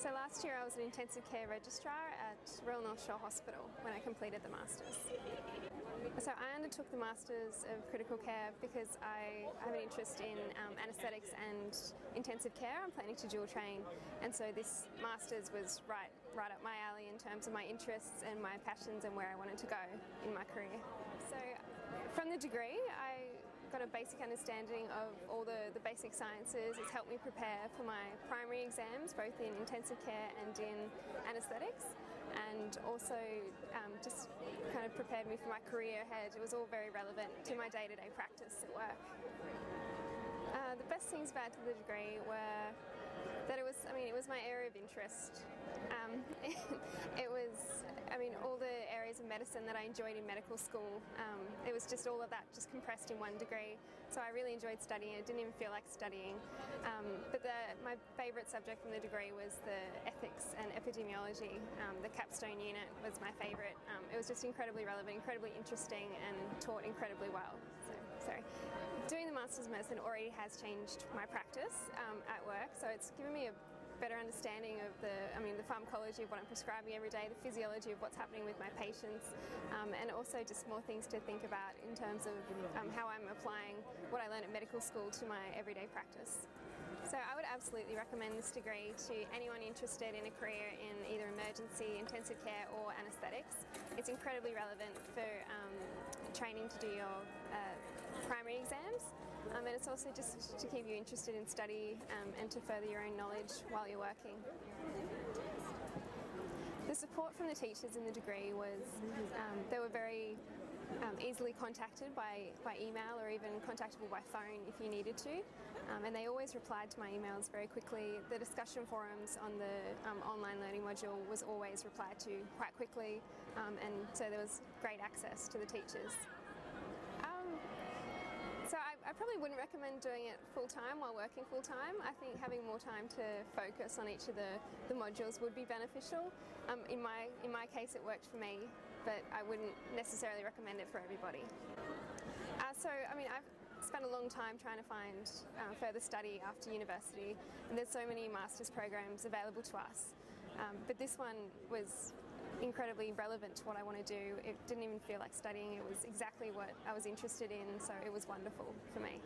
So last year I was an intensive care registrar at Royal North Shore Hospital when I completed the Masters. So I undertook the Masters of Critical Care because I have an interest in anaesthetics and intensive care. I'm planning to dual train, and so this Masters was right up my alley in terms of my interests and my passions and where I wanted to go in my career. So from the degree I got a basic understanding of all the basic sciences. It's helped me prepare for my primary exams, both in intensive care and in anaesthetics, and also just kind of prepared me for my career ahead. It was all very relevant to my day-to-day practice at work. The best things about the degree were that it was my area of interest. It was, all the areas of medicine that I enjoyed in medical school. It was just all of that just compressed in one degree. So I really enjoyed studying. I didn't even feel like studying. But my favourite subject from the degree was the ethics and epidemiology. The capstone unit was my favourite. It was just incredibly relevant, incredibly interesting, and taught incredibly well. Doing the Masters of Medicine already has changed my practice at work, so it's given me a better understanding of the pharmacology of what I'm prescribing every day, the physiology of what's happening with my patients, and also just more things to think about in terms of how I'm applying what I learned at medical school to my everyday practice. So I would absolutely recommend this degree to anyone interested in a career in either emergency, intensive care or anaesthetics. It's incredibly relevant for training to do your primary exams, and it's also just to keep you interested in study and to further your own knowledge while you're working. The support from the teachers in the degree was, they were very easily contacted by email or even contactable by phone if you needed to, and they always replied to my emails very quickly. The discussion forums on the online learning module was always replied to quite quickly, and so there was great access to the teachers. So I probably wouldn't recommend doing it full-time while working full-time. I think having more time to focus on each of the modules would be beneficial. In my case it worked for me, but I wouldn't necessarily recommend it for everybody. I've spent a long time trying to find further study after university, and there's so many master's programs available to us. But this one was incredibly relevant to what I want to do. It didn't even feel like studying. It was exactly what I was interested in, so it was wonderful for me.